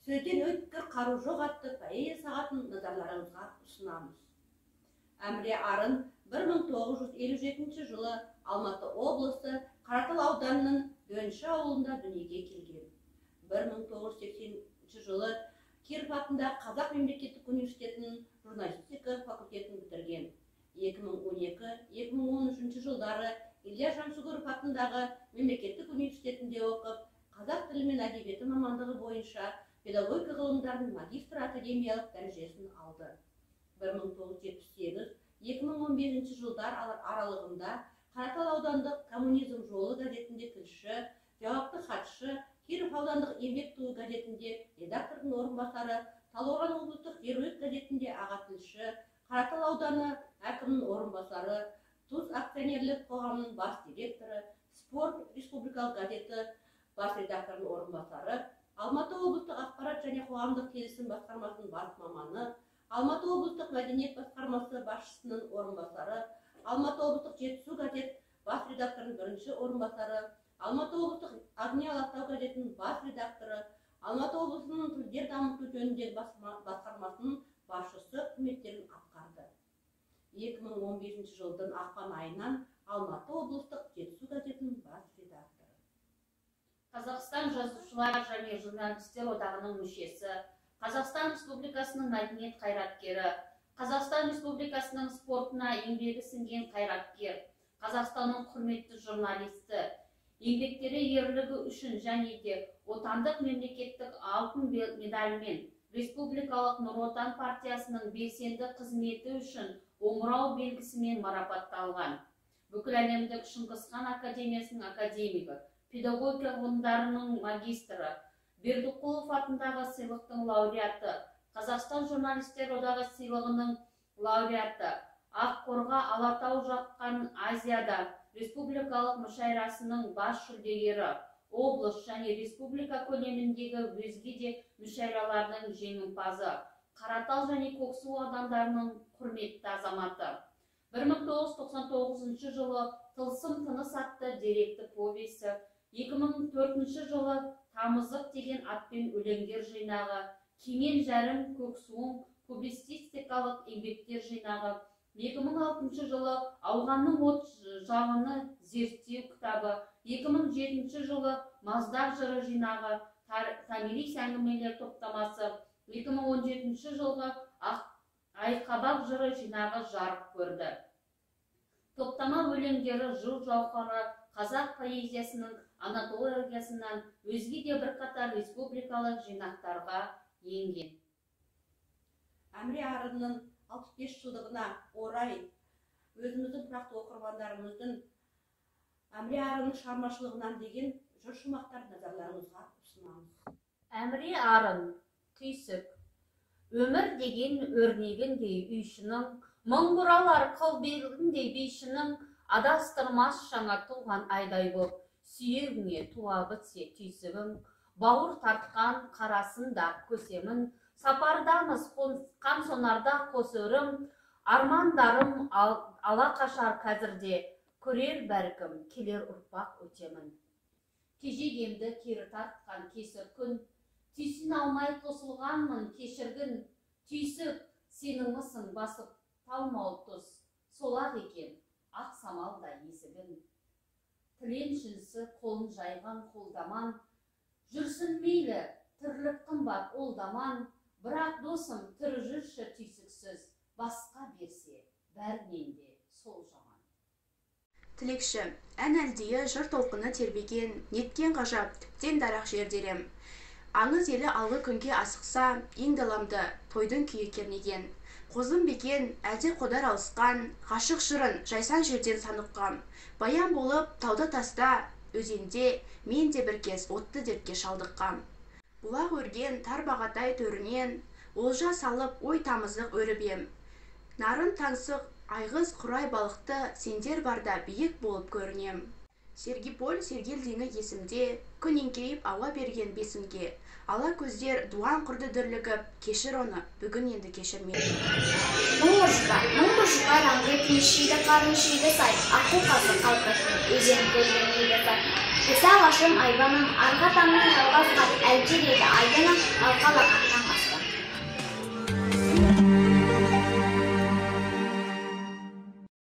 сөзден өткір қару жоқ атты поэзия сағатын назарларыңызға ұсынамыз. Әміре Арын 1957 жылы Алматы облысы Қаратал ауданының Дөңші ауылында дүниеге келген. 1980 жылы Киров атындағы Қазақ мемлекеттік университетінің журналистика факультетін бітірген. 2012-2013 жылдары Илья Жансүгіров атындағы мемлекеттік университетінде оқып, қазақ тілі мен әдебиеті мамандығы бойынша педагогика ғылымдарының магистр академиялық дәрежесін алды. 1978-2015 жылдар аралығында Қаратал аудандық коммунизм жолы газетінде тілші, жауапты хатшы, Киров аудандық еңбек туы газетінде редактордың орынбасары, Талдықорған облыстық Еруек газетінде аға тілші, Қаратал ауданы әкімінің орынбасары, Туз акционерлік қоғамының бас директоры, Спорт республикалық газеті бас редакторының орынбасары, Алматы облыстық ақпарат және қоғамдық келісім басқармасының бас маманы, Алматы облыстық мәдениет басқармасы басшысының орынбасары, Алматы облыстық Жетісу газет бас редакторының бірінші орынбасары, Алматы облыстық Агния Алатау газетінің бас редакторы, Алматы облысының тілдер дамыту жөніндегі басқармасының басшысы қызметтерін атқарды. 2015 жылдың ақпан айынан Алматы облыстық Жетісу газетінің бас редакторы. Қазақстан жазушылар және журналистер одағының мүшесі, Қазақстан Республикасының мәдениет қайраткері, Қазақстан Республикасының спортына еңбегі сіңген қайраткер, Қазақстанның құрметті журналисті, еңбектері ерлігі үшін және де отандық мемлекеттік алтын медальмен, Республикалық Нұр Отан партиясының белсенді қызметі үшін омырау белгісімен марапатталған. Бүкіләлемдік Шыңғысхан академиясының академигі, педагогика ғылымдарының магистрі, Бердіқұлов атындағы сыйлықтың лауреаты, Қазақстан журналистер одағы сыйлығының лауреаты, Аққорға Алатау жаққан Азияда республикалық мүшәйрасының бас жүлдегері, облыс және республика көлеміндегі өзге де мүшәйралардың жеңімпазы, Қаратал және Көксу аудандарының құрметті азаматы. 1999 жылы Тылсым тыныс атты деректі повесі, 2004 жылы Тамызық деген атпен өлеңдер жинағы, Кеңел жәрім Көксуың публицистикалық еңбектер жинағы, 2006 жылы Ауғанның от жалыны зерттеу кітабы, 2007 жылы Маздақ жыры жинағы, Томирис әңгімелер топтамасы, 2017 жылғы Айқабақ жыры жинағы жарық көрді. Топтама өлеңдері жыр жауһары қазақ поэзиясының антологиясынан өзге де бірқатар республикалық жинақтарға енген. Әміре Арынның 65 жылдығына орай өзіміздің тұрақты оқырмандарымыздың Әміре Арынның шығармашылығынан деген жыр шумақтар назарларыңызға ұсынамыз. Әміре Арын, түйсік. Өмір деген өрнегіндей үйшінің, мың бұралар қылбелгіндей бейшінің, адастырмас жаңа туған айдай боп, сүйегіңе туа бітсе түйсігің, бауыр тартқан қарасында көсемін, сапардамыз қонысқан сонарда қос өрім, армандарым ала қашар қазірде, көрер бәркім келер ұрпақ өтемін. Кежегемді кері тартқан кесір күн, түйсін алмай тосылғанмын кешіргін, түйсік сеніңмісің басып талмау тұз, солақ екен ақ самалда есігін. Тілен жүнсі қолын жайған қолдаман, жүрсін мейлі тірлік қымбат олдаман, бірақ досым тірі жүрші түйсіксіз, басқа берсе бәрінен де сол жаман. Тілекші, ән әлдейі жыр толқыны тербеген, неткен ғажап, тіптен дарақ жердерем. Аңыз елі алғы күнге асықса, ең даламды тойдың күйі кернеген. Қозым бекен, әлде қодар алысқан, ғашық жырын жайсан жерден саныққам. Баян болып, тауда таста, өзенде, мен де бір кез отты дертке шалдыққам. Бұлақ өрген тар бағатай төрінен, олжа салып ой тамызық өріп ем. Нарын таңсық, айғыз құрай балықты сендер барда биік болып көрінем. Сергиполь Сергелдеңі есімде, күн еңкейіп ауа берген бесінге. Ала көздер дуан құрды дүрлігіп, кешір оны, бүгін енді кешірмеді. Мұңғы шығар аңғы күн шиді қарын шиді сай, аққу қазы қалқатын, өзен көлдің еді сай. Esa başım aybanım, arka tamdan yalğaz kat, elci dedi aydanım, alqalaqattan.